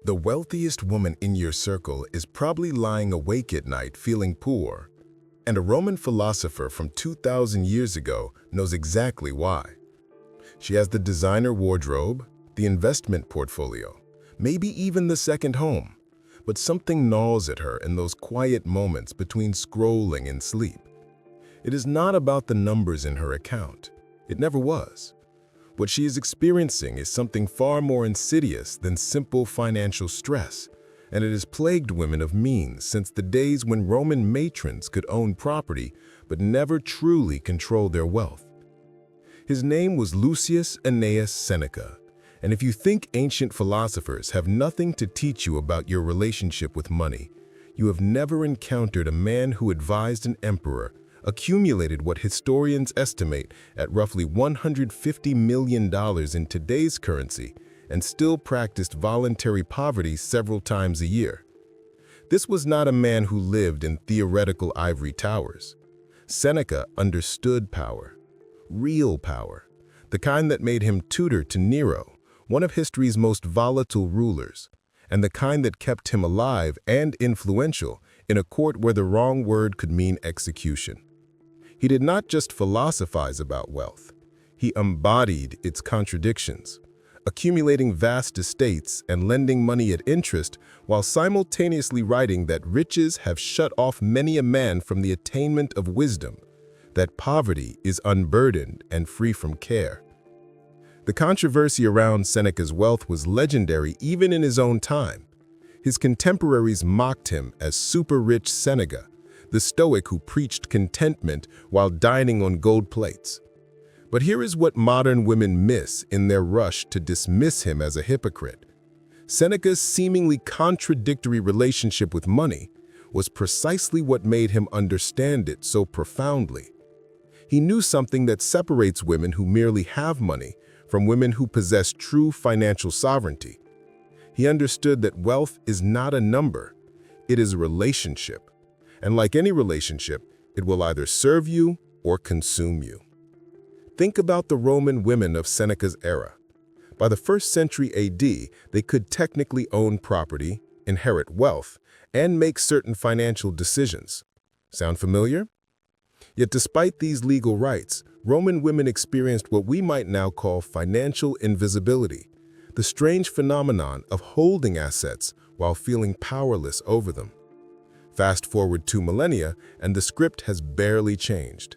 The wealthiest woman in your circle is probably lying awake at night feeling poor, and a Roman philosopher from 2,000 years ago knows exactly why. She has the designer wardrobe, the investment portfolio, maybe even the second home, but something gnaws at her in those quiet moments between scrolling and sleep. It is not about the numbers in her account. It never was. What she is experiencing is something far more insidious than simple financial stress, and it has plagued women of means since the days when Roman matrons could own property but never truly control their wealth. His name was Lucius Annaeus Seneca, and if you think ancient philosophers have nothing to teach you about your relationship with money, you have never encountered a man who advised an emperor, accumulated what historians estimate at roughly $150 million in today's currency, and still practiced voluntary poverty several times a year. This was not a man who lived in theoretical ivory towers. Seneca understood power, real power, the kind that made him tutor to Nero, one of history's most volatile rulers, and the kind that kept him alive and influential in a court where the wrong word could mean execution. He did not just philosophize about wealth. He embodied its contradictions, accumulating vast estates and lending money at interest while simultaneously writing that riches have shut off many a man from the attainment of wisdom, that poverty is unburdened and free from care. The controversy around Seneca's wealth was legendary even in his own time. His contemporaries mocked him as super-rich Seneca, the Stoic who preached contentment while dining on gold plates. But here is what modern women miss in their rush to dismiss him as a hypocrite. Seneca's seemingly contradictory relationship with money was precisely what made him understand it so profoundly. He knew something that separates women who merely have money from women who possess true financial sovereignty. He understood that wealth is not a number, it is a relationship. And like any relationship, it will either serve you or consume you. Think about the Roman women of Seneca's era. By the 1st century AD, they could technically own property, inherit wealth, and make certain financial decisions. Sound familiar? Yet despite these legal rights, Roman women experienced what we might now call financial invisibility, the strange phenomenon of holding assets while feeling powerless over them. Fast forward 2 millennia, and the script has barely changed.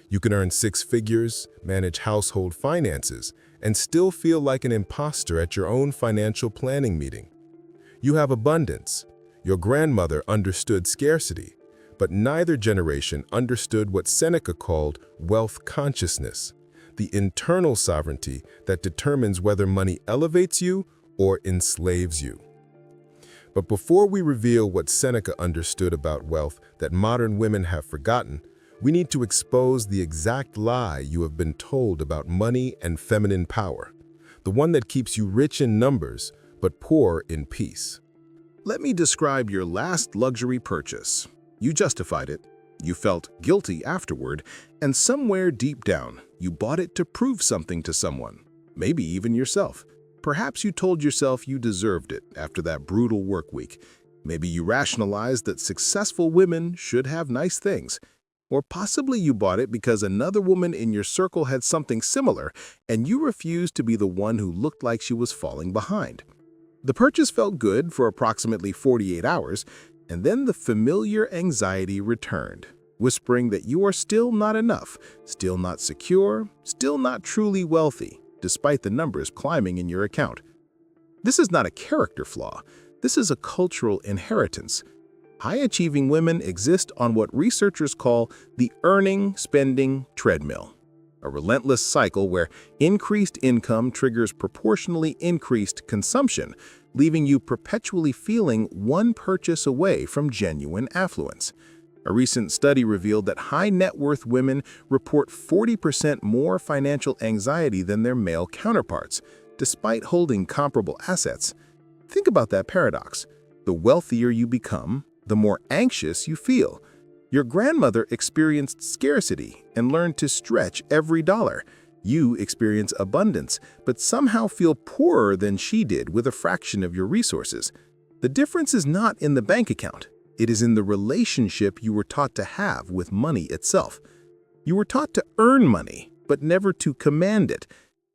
You can earn 6 figures, manage household finances, and still feel like an imposter at your own financial planning meeting. You have abundance. Your grandmother understood scarcity, but neither generation understood what Seneca called wealth consciousness, the internal sovereignty that determines whether money elevates you or enslaves you. But before we reveal what Seneca understood about wealth that modern women have forgotten, we need to expose the exact lie you have been told about money and feminine power, the one that keeps you rich in numbers but poor in peace. Let me describe your last luxury purchase. You justified it, you felt guilty afterward, and somewhere deep down, you bought it to prove something to someone, maybe even yourself. Perhaps you told yourself you deserved it after that brutal work week. Maybe you rationalized that successful women should have nice things. Or possibly you bought it because another woman in your circle had something similar, and you refused to be the one who looked like she was falling behind. The purchase felt good for approximately 48 hours, and then the familiar anxiety returned, whispering that you are still not enough, still not secure, still not truly wealthy, despite the numbers climbing in your account. This is not a character flaw. This is a cultural inheritance. High-achieving women exist on what researchers call the earning-spending treadmill, a relentless cycle where increased income triggers proportionally increased consumption, leaving you perpetually feeling one purchase away from genuine affluence. A recent study revealed that high-net-worth women report 40% more financial anxiety than their male counterparts, despite holding comparable assets. Think about that paradox. The wealthier you become, the more anxious you feel. Your grandmother experienced scarcity and learned to stretch every dollar, You experience abundance, but somehow feel poorer than she did with a fraction of your resources. The difference is not in the bank account. It is in the relationship you were taught to have with money itself. You were taught to earn money, but never to command it.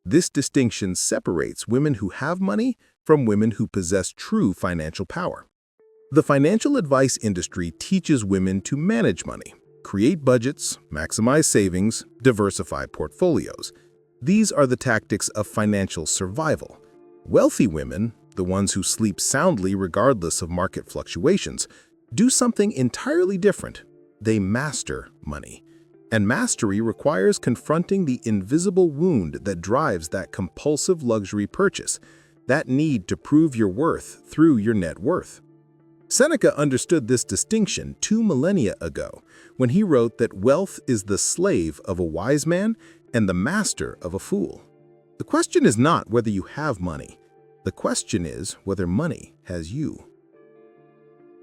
This distinction separates women who have money from women who possess true financial power. The financial advice industry teaches women to manage money, create budgets, maximize savings, diversify portfolios. These are the tactics of financial survival. Wealthy women, the ones who sleep soundly regardless of market fluctuations, do something entirely different. They master money. And mastery requires confronting the invisible wound that drives that compulsive luxury purchase, that need to prove your worth through your net worth. Seneca understood this distinction 2 millennia ago when he wrote that wealth is the slave of a wise man and the master of a fool. The question is not whether you have money. The question is whether money has you.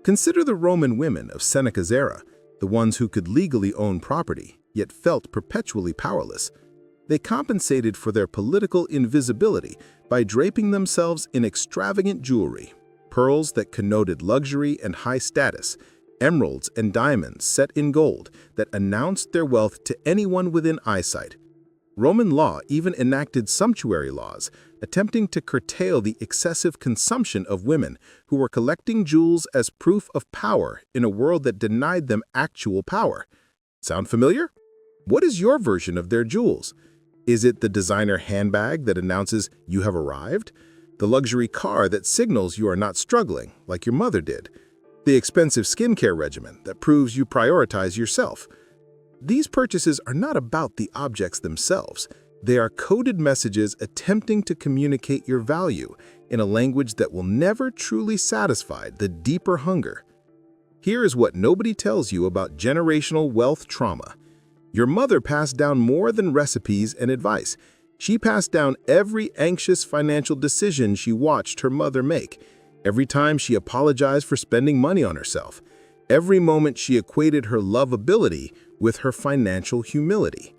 Consider the Roman women of Seneca's era, the ones who could legally own property, yet felt perpetually powerless. They compensated for their political invisibility by draping themselves in extravagant jewelry, pearls that connoted luxury and high status, emeralds and diamonds set in gold that announced their wealth to anyone within eyesight. Roman law even enacted sumptuary laws, attempting to curtail the excessive consumption of women who were collecting jewels as proof of power in a world that denied them actual power. Sound familiar? What is your version of their jewels? Is it the designer handbag that announces you have arrived? The luxury car that signals you are not struggling, like your mother did? The expensive skincare regimen that proves you prioritize yourself? These purchases are not about the objects themselves. They are coded messages attempting to communicate your value in a language that will never truly satisfy the deeper hunger. Here is what nobody tells you about generational wealth trauma. Your mother passed down more than recipes and advice. She passed down every anxious financial decision she watched her mother make, every time she apologized for spending money on herself, every moment she equated her lovability with her financial humility.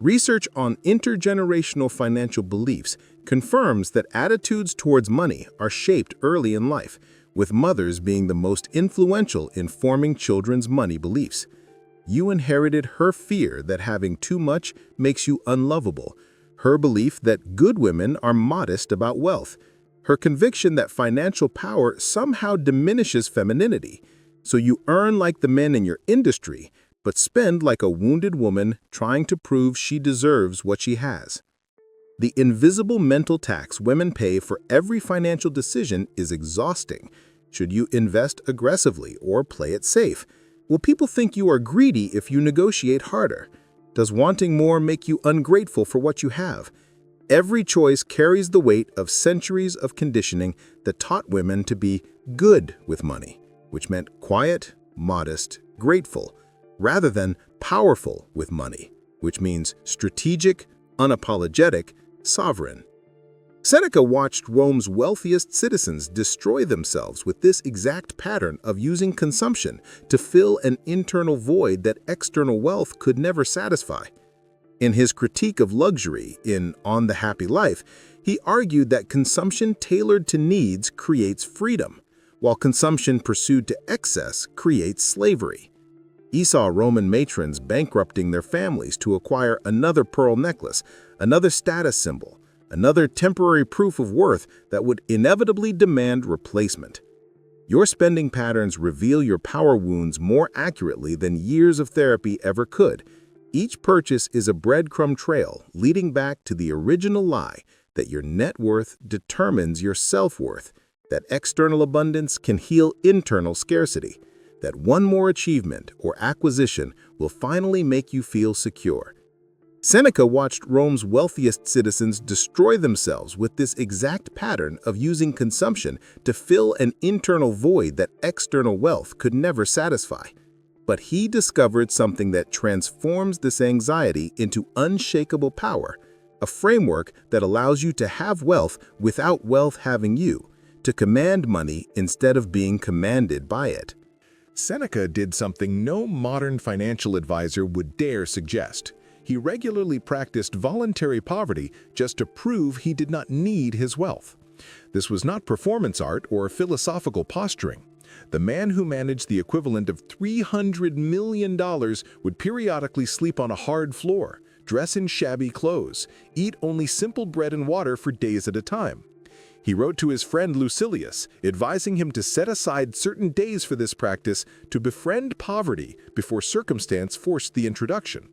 Research on intergenerational financial beliefs confirms that attitudes towards money are shaped early in life, with mothers being the most influential in forming children's money beliefs. You inherited her fear that having too much makes you unlovable, her belief that good women are modest about wealth, her conviction that financial power somehow diminishes femininity, so you earn like the men in your industry, but spend like a wounded woman trying to prove she deserves what she has. The invisible mental tax women pay for every financial decision is exhausting. Should you invest aggressively or play it safe? Will people think you are greedy if you negotiate harder? Does wanting more make you ungrateful for what you have? Every choice carries the weight of centuries of conditioning that taught women to be good with money, which meant quiet, modest, grateful, rather than powerful with money, which means strategic, unapologetic, sovereign. Seneca watched Rome's wealthiest citizens destroy themselves with this exact pattern of using consumption to fill an internal void that external wealth could never satisfy. In his critique of luxury in On the Happy Life, he argued that consumption tailored to needs creates freedom, while consumption pursued to excess creates slavery. He saw Roman matrons bankrupting their families to acquire another pearl necklace, another status symbol, another temporary proof of worth that would inevitably demand replacement. Your spending patterns reveal your power wounds more accurately than years of therapy ever could. Each purchase is a breadcrumb trail leading back to the original lie that your net worth determines your self-worth, that external abundance can heal internal scarcity, that one more achievement or acquisition will finally make you feel secure. Seneca watched Rome's wealthiest citizens destroy themselves with this exact pattern of using consumption to fill an internal void that external wealth could never satisfy. But he discovered something that transforms this anxiety into unshakable power, a framework that allows you to have wealth without wealth having you, to command money instead of being commanded by it. Seneca did something no modern financial advisor would dare suggest. he regularly practiced voluntary poverty just to prove he did not need his wealth. This was not performance art or philosophical posturing. The man who managed the equivalent of $300 million would periodically sleep on a hard floor, dress in shabby clothes, eat only simple bread and water for days at a time. He wrote to his friend Lucilius, advising him to set aside certain days for this practice to befriend poverty before circumstance forced the introduction.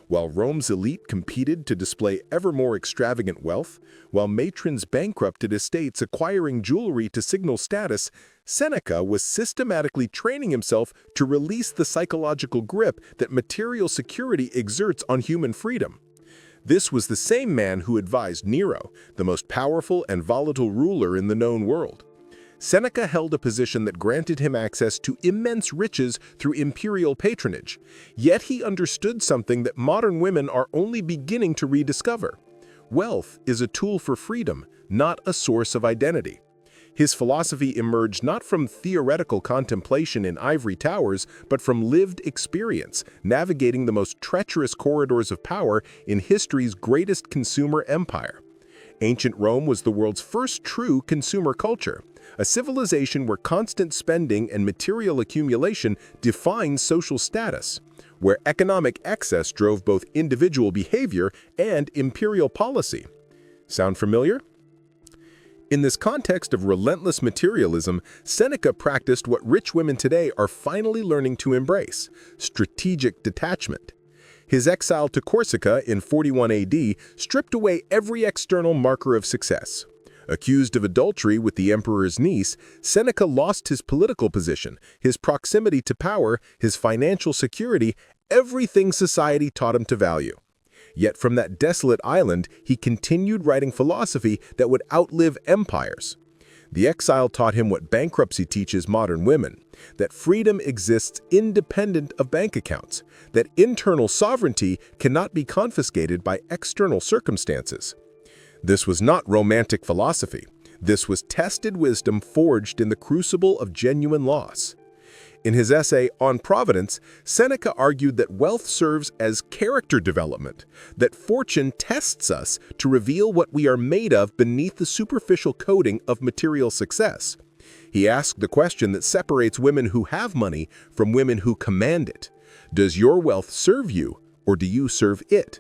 While Rome's elite competed to display ever more extravagant wealth, while matrons bankrupted estates acquiring jewelry to signal status, Seneca was systematically training himself to release the psychological grip that material security exerts on human freedom. This was the same man who advised Nero, the most powerful and volatile ruler in the known world. Seneca held a position that granted him access to immense riches through imperial patronage, yet he understood something that modern women are only beginning to rediscover. Wealth is a tool for freedom, not a source of identity. His philosophy emerged not from theoretical contemplation in ivory towers, but from lived experience, navigating the most treacherous corridors of power in history's greatest consumer empire. Ancient Rome was the world's first true consumer culture, a civilization where constant spending and material accumulation defined social status, where economic excess drove both individual behavior and imperial policy. Sound familiar? In this context of relentless materialism, Seneca practiced what rich women today are finally learning to embrace: strategic detachment. His exile to Corsica in 41 AD stripped away every external marker of success. Accused of adultery with the emperor's niece, Seneca lost his political position, his proximity to power, his financial security, everything society taught him to value. Yet from that desolate island, he continued writing philosophy that would outlive empires. The exile taught him what bankruptcy teaches modern women: that freedom exists independent of bank accounts, that internal sovereignty cannot be confiscated by external circumstances. This was not romantic philosophy. This was tested wisdom forged in the crucible of genuine loss. In his essay On Providence, Seneca argued that wealth serves as character development, that fortune tests us to reveal what we are made of beneath the superficial coating of material success. He asked the question that separates women who have money from women who command it: does your wealth serve you, or do you serve it?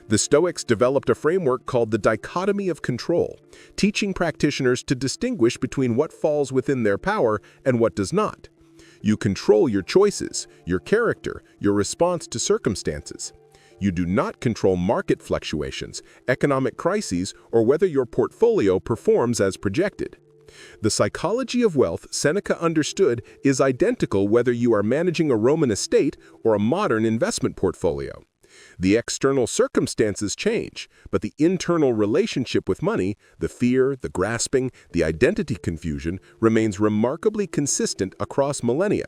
The Stoics developed a framework called the dichotomy of control, teaching practitioners to distinguish between what falls within their power and what does not. You control your choices, your character, your response to circumstances. You do not control market fluctuations, economic crises, or whether your portfolio performs as projected. The psychology of wealth, Seneca understood, is identical whether you are managing a Roman estate or a modern investment portfolio. The external circumstances change, but the internal relationship with money, the fear, the grasping, the identity confusion, remains remarkably consistent across millennia.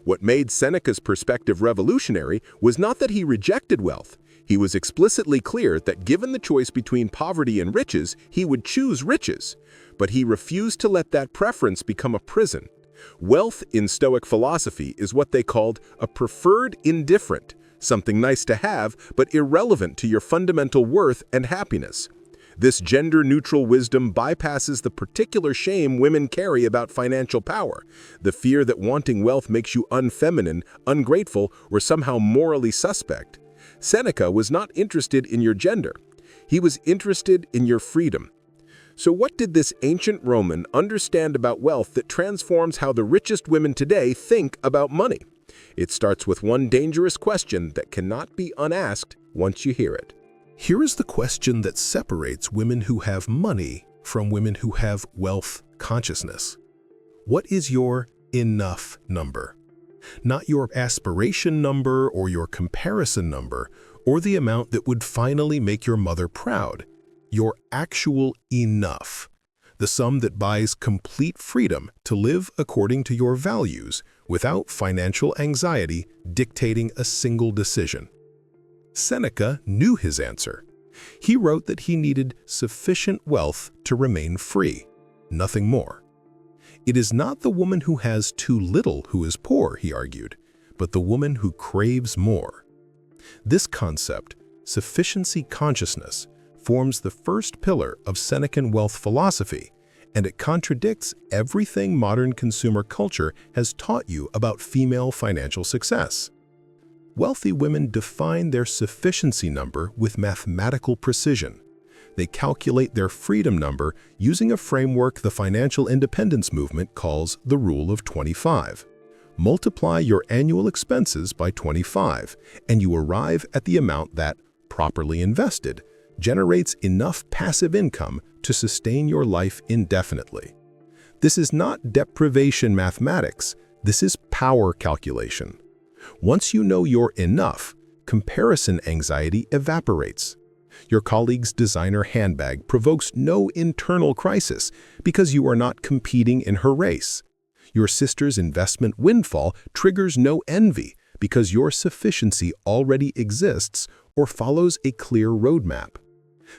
What made Seneca's perspective revolutionary was not that he rejected wealth. He was explicitly clear that given the choice between poverty and riches, he would choose riches. But he refused to let that preference become a prison. Wealth in Stoic philosophy is what they called a preferred indifferent, something nice to have, but irrelevant to your fundamental worth and happiness. This gender-neutral wisdom bypasses the particular shame women carry about financial power, the fear that wanting wealth makes you unfeminine, ungrateful, or somehow morally suspect. Seneca was not interested in your gender. He was interested in your freedom. So what did this ancient Roman understand about wealth that transforms how the richest women today think about money? It starts with one dangerous question that cannot be unasked once you hear it. Here is the question that separates women who have money from women who have wealth consciousness. What is your enough number? Not your aspiration number or your comparison number or the amount that would finally make your mother proud. Your actual enough. The sum that buys complete freedom to live according to your values without financial anxiety dictating a single decision. Seneca knew his answer. He wrote that he needed sufficient wealth to remain free, nothing more. It is not the woman who has too little who is poor, he argued, but the woman who craves more. This concept, Sufficiency consciousness forms the first pillar of Senecan wealth philosophy, and it contradicts everything modern consumer culture has taught you about female financial success. Wealthy women define their sufficiency number with mathematical precision. They calculate their freedom number using a framework the financial independence movement calls the Rule of 25. Multiply your annual expenses by 25, and you arrive at the amount that, properly invested, generates enough passive income to sustain your life indefinitely. This is not deprivation mathematics, this is power calculation. Once you know you're enough, comparison anxiety evaporates. Your colleague's designer handbag provokes no internal crisis because you are not competing in her race. Your sister's investment windfall triggers no envy because your sufficiency already exists or follows a clear roadmap.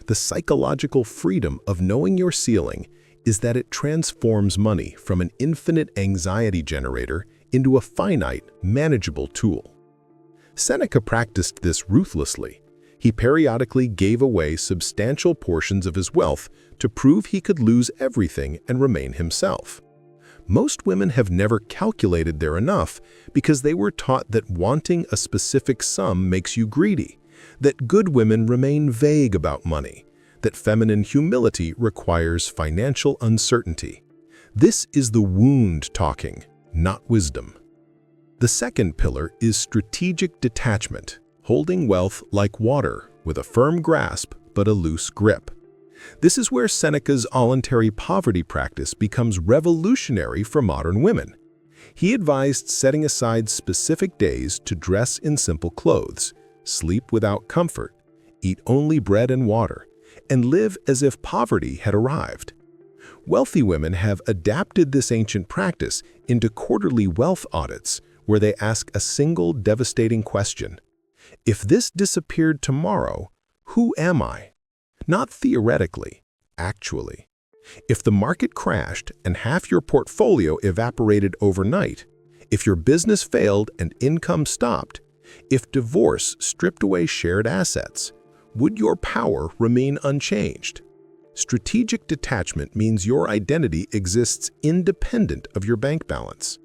The psychological freedom of knowing your ceiling is that it transforms money from an infinite anxiety generator into a finite, manageable tool. Seneca practiced this ruthlessly. He periodically gave away substantial portions of his wealth to prove he could lose everything and remain himself. Most women have never calculated their enough because they were taught that wanting a specific sum makes you greedy, that good women remain vague about money, that feminine humility requires financial uncertainty. This is the wound talking, not wisdom. The second pillar is strategic detachment, holding wealth like water with a firm grasp but a loose grip. This is where Seneca's voluntary poverty practice becomes revolutionary for modern women. He advised setting aside specific days to dress in simple clothes, sleep without comfort, eat only bread and water, and live as if poverty had arrived. Wealthy women have adapted this ancient practice into quarterly wealth audits where they ask a single devastating question. If this disappeared tomorrow, who am I? Not theoretically, actually. If the market crashed and half your portfolio evaporated overnight, if your business failed and income stopped, if divorce stripped away shared assets, would your power remain unchanged? Strategic detachment means your identity exists independent of your bank balance.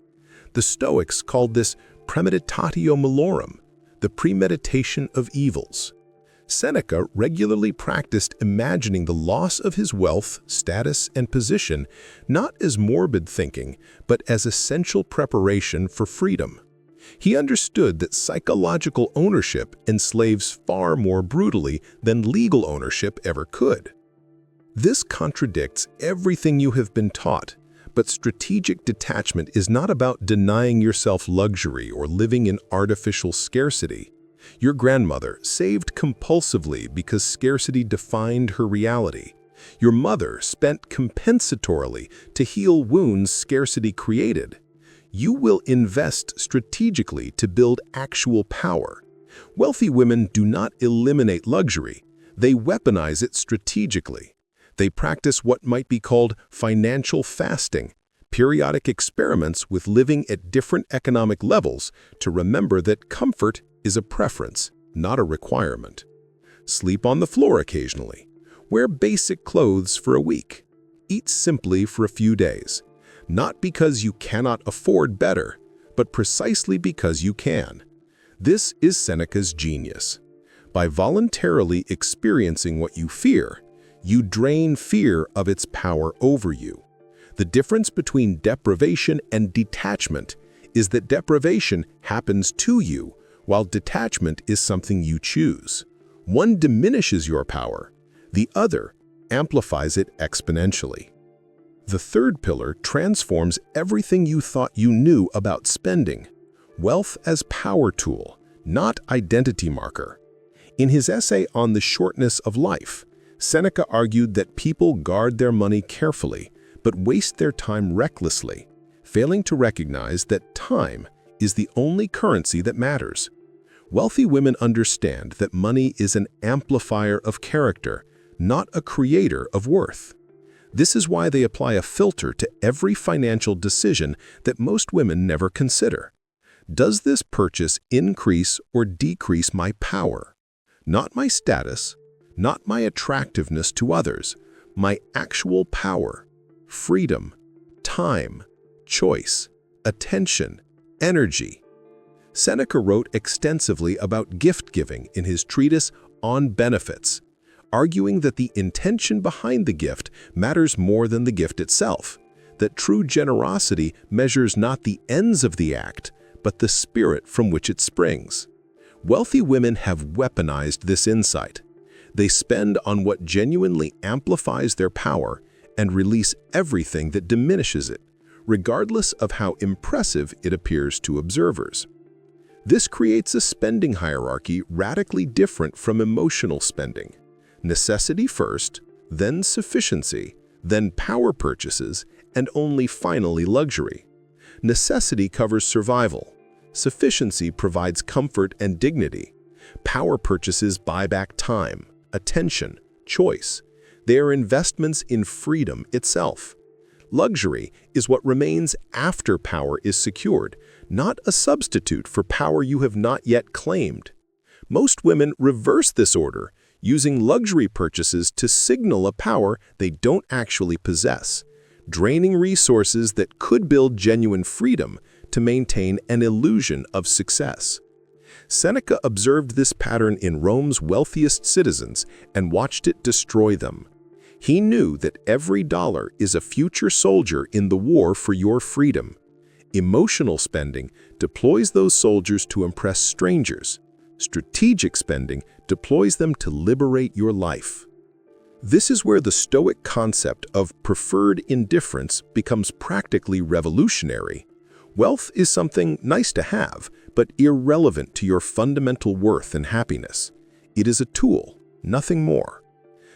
The Stoics called this premeditatio malorum, the premeditation of evils. Seneca regularly practiced imagining the loss of his wealth, status, and position not as morbid thinking, but as essential preparation for freedom. He understood that psychological ownership enslaves far more brutally than legal ownership ever could. This contradicts everything you have been taught, but strategic detachment is not about denying yourself luxury or living in artificial scarcity. Your grandmother saved compulsively because scarcity defined her reality. Your mother spent compensatorily to heal wounds scarcity created. You will invest strategically to build actual power. Wealthy women do not eliminate luxury, they weaponize it strategically. They practice what might be called financial fasting, periodic experiments with living at different economic levels to remember that comfort is a preference, not a requirement. Sleep on the floor occasionally. Wear basic clothes for a week. Eat simply for a few days. Not because you cannot afford better, but precisely because you can. This is Seneca's genius. By voluntarily experiencing what you fear, you drain fear of its power over you. The difference between deprivation and detachment is that deprivation happens to you, while detachment is something you choose. One diminishes your power, the other amplifies it exponentially. The third pillar transforms everything you thought you knew about spending. Wealth as power tool, not identity marker. In his essay on the shortness of life, Seneca argued that people guard their money carefully, but waste their time recklessly, failing to recognize that time is the only currency that matters. Wealthy women understand that money is an amplifier of character, not a creator of worth. This is why they apply a filter to every financial decision that most women never consider. Does this purchase increase or decrease my power? Not my status, not my attractiveness to others, my actual power, freedom, time, choice, attention, energy. Seneca wrote extensively about gift-giving in his treatise On Benefits, arguing that the intention behind the gift matters more than the gift itself, that true generosity measures not the ends of the act, but the spirit from which it springs. Wealthy women have weaponized this insight. They spend on what genuinely amplifies their power and release everything that diminishes it, regardless of how impressive it appears to observers. This creates a spending hierarchy radically different from emotional spending. Necessity first, then sufficiency, then power purchases, and only finally luxury. Necessity covers survival. Sufficiency provides comfort and dignity. Power purchases buy back time, attention, choice. They are investments in freedom itself. Luxury is what remains after power is secured, not a substitute for power you have not yet claimed. Most women reverse this order, using luxury purchases to signal a power they don't actually possess, draining resources that could build genuine freedom to maintain an illusion of success. Seneca observed this pattern in Rome's wealthiest citizens and watched it destroy them. He knew that every dollar is a future soldier in the war for your freedom. Emotional spending deploys those soldiers to impress strangers. Strategic spending deploys them to liberate your life. This is where the Stoic concept of preferred indifference becomes practically revolutionary. Wealth is something nice to have, but irrelevant to your fundamental worth and happiness. It is a tool, nothing more.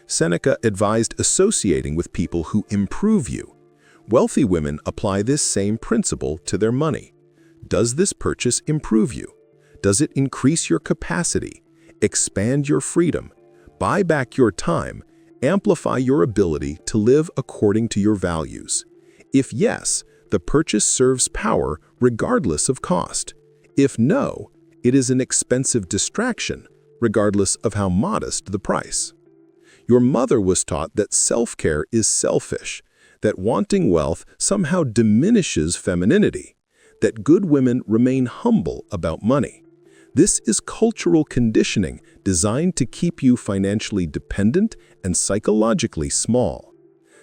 Seneca advised associating with people who improve you. Wealthy women apply this same principle to their money. Does this purchase improve you? Does it increase your capacity, expand your freedom, buy back your time, amplify your ability to live according to your values? If yes, the purchase serves power regardless of cost. If no, it is an expensive distraction, regardless of how modest the price. Your mother was taught that self-care is selfish, that wanting wealth somehow diminishes femininity, that good women remain humble about money. This is cultural conditioning designed to keep you financially dependent and psychologically small.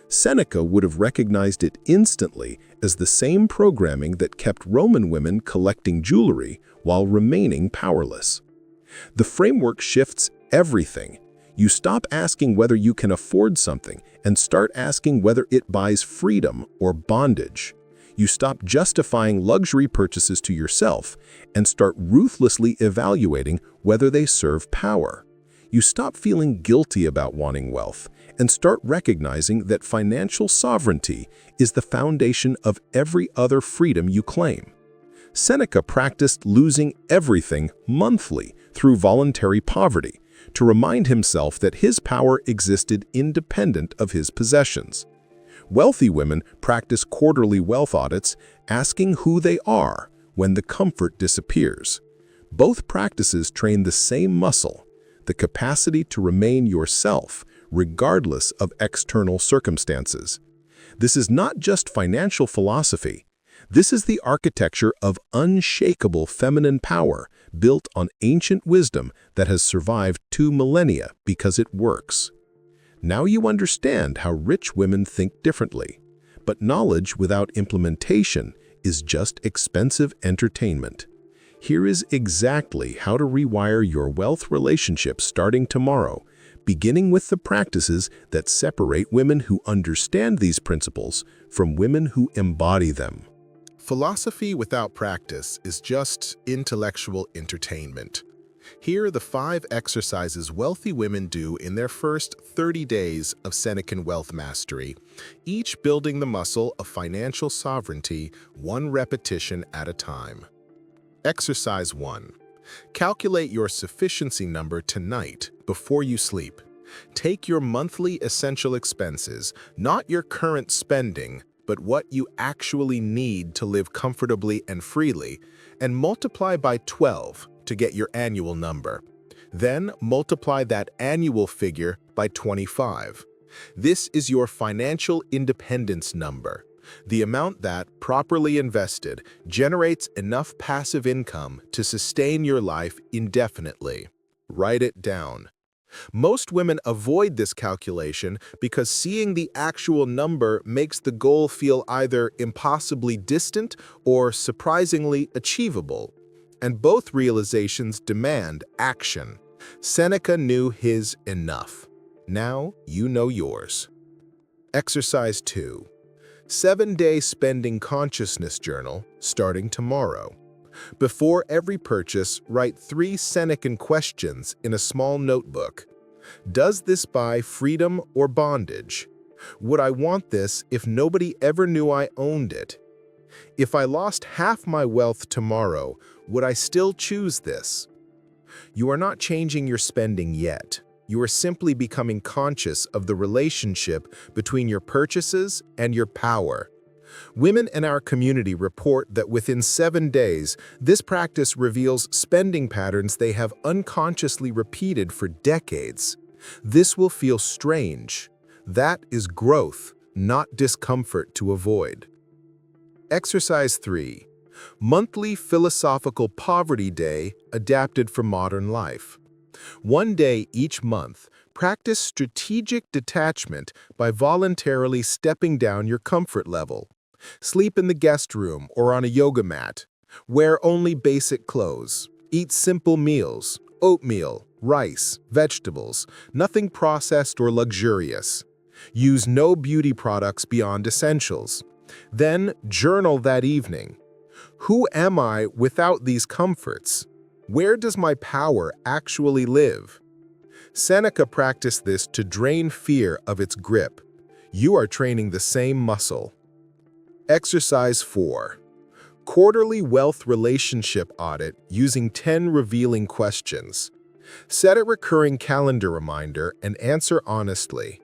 Seneca would have recognized it instantly as the same programming that kept Roman women collecting jewelry while remaining powerless. The framework shifts everything. You stop asking whether you can afford something and start asking whether it buys freedom or bondage. You stop justifying luxury purchases to yourself and start ruthlessly evaluating whether they serve power. You stop feeling guilty about wanting wealth and start recognizing that financial sovereignty is the foundation of every other freedom you claim. Seneca practiced losing everything monthly through voluntary poverty to remind himself that his power existed independent of his possessions. Wealthy women practice quarterly wealth audits, asking who they are when the comfort disappears. Both practices train the same muscle, the capacity to remain yourself regardless of external circumstances. This is not just financial philosophy. This is the architecture of unshakable feminine power built on ancient wisdom that has survived 2 millennia because it works. Now you understand how rich women think differently. But knowledge without implementation is just expensive entertainment. Here is exactly how to rewire your wealth relationship starting tomorrow, beginning with the practices that separate women who understand these principles from women who embody them. Philosophy without practice is just intellectual entertainment. Here are the 5 exercises wealthy women do in their first 30 days of Senecan wealth mastery, each building the muscle of financial sovereignty 1 repetition at a time. Exercise 1. Calculate your sufficiency number tonight before you sleep. Take your monthly essential expenses, not your current spending, but what you actually need to live comfortably and freely, and multiply by 12 to get your annual number. Then multiply that annual figure by 25. This is your financial independence number, the amount that, properly invested, generates enough passive income to sustain your life indefinitely. Write it down. Most women avoid this calculation because seeing the actual number makes the goal feel either impossibly distant or surprisingly achievable. And both realizations demand action. Seneca knew his enough. Now you know yours. Exercise 2. 7-day spending consciousness journal starting tomorrow. Before every purchase, write 3 Senecan questions in a small notebook. Does this buy freedom or bondage? Would I want this if nobody ever knew I owned it? If I lost half my wealth tomorrow, would I still choose this? You are not changing your spending yet. You are simply becoming conscious of the relationship between your purchases and your power. Women in our community report that within 7 days, this practice reveals spending patterns they have unconsciously repeated for decades. This will feel strange. That is growth, not discomfort to avoid. Exercise 3. Monthly Philosophical Poverty Day adapted for modern life. 1 day each month, practice strategic detachment by voluntarily stepping down your comfort level. Sleep in the guest room or on a yoga mat. Wear only basic clothes. Eat simple meals, oatmeal, rice, vegetables, nothing processed or luxurious. Use no beauty products beyond essentials. Then journal that evening. Who am I without these comforts? Where does my power actually live? Seneca practiced this to drain fear of its grip. You are training the same muscle. Exercise 4. Quarterly Wealth Relationship Audit using 10 revealing questions. Set a recurring calendar reminder and answer honestly.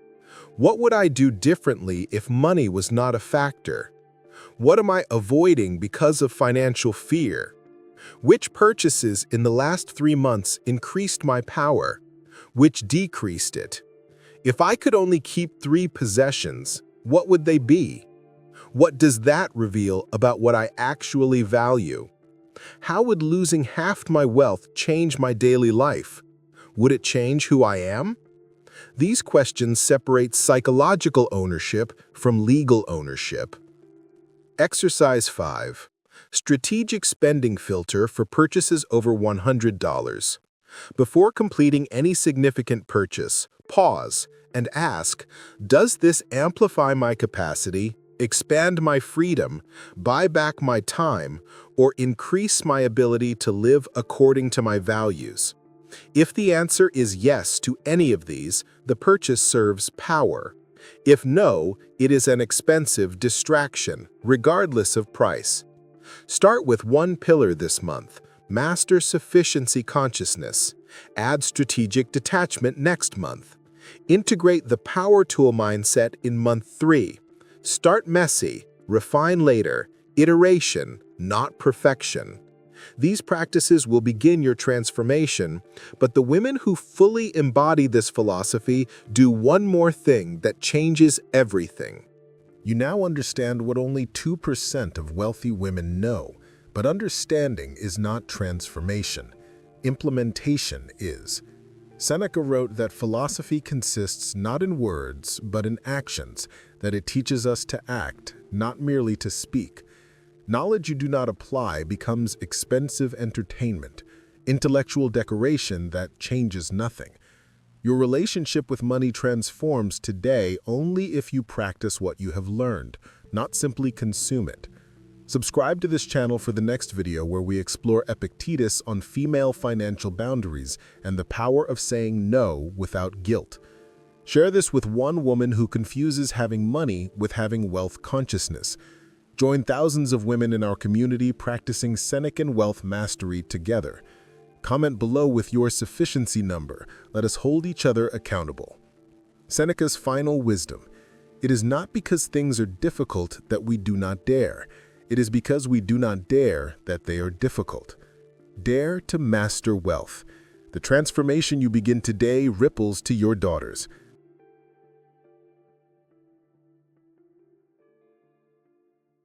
What would I do differently if money was not a factor? What am I avoiding because of financial fear? Which purchases in the last 3 months increased my power? Which decreased it? If I could only keep 3 possessions, what would they be? What does that reveal about what I actually value? How would losing half my wealth change my daily life? Would it change who I am? These questions separate psychological ownership from legal ownership. Exercise 5. Strategic spending filter for purchases over $100. Before completing any significant purchase, pause and ask, does this amplify my capacity, expand my freedom, buy back my time, or increase my ability to live according to my values? If the answer is yes to any of these, the purchase serves power. If no, it is an expensive distraction, regardless of price. Start with 1 pillar this month. Master sufficiency consciousness. Add strategic detachment next month. Integrate the power tool mindset in month 3. Start messy, refine later, iteration, not perfection. These practices will begin your transformation, but the women who fully embody this philosophy do one more thing that changes everything. You now understand what only 2% of wealthy women know, but understanding is not transformation. Implementation is. Seneca wrote that philosophy consists not in words, but in actions, that it teaches us to act, not merely to speak. Knowledge you do not apply becomes expensive entertainment, intellectual decoration that changes nothing. Your relationship with money transforms today only if you practice what you have learned, not simply consume it. Subscribe to this channel for the next video where we explore Epictetus on female financial boundaries and the power of saying no without guilt. Share this with one woman who confuses having money with having wealth consciousness. Join thousands of women in our community practicing Senecan wealth mastery together. Comment below with your sufficiency number. Let us hold each other accountable. Seneca's final wisdom. It is not because things are difficult that we do not dare. It is because we do not dare that they are difficult. Dare to master wealth. The transformation you begin today ripples to your daughters,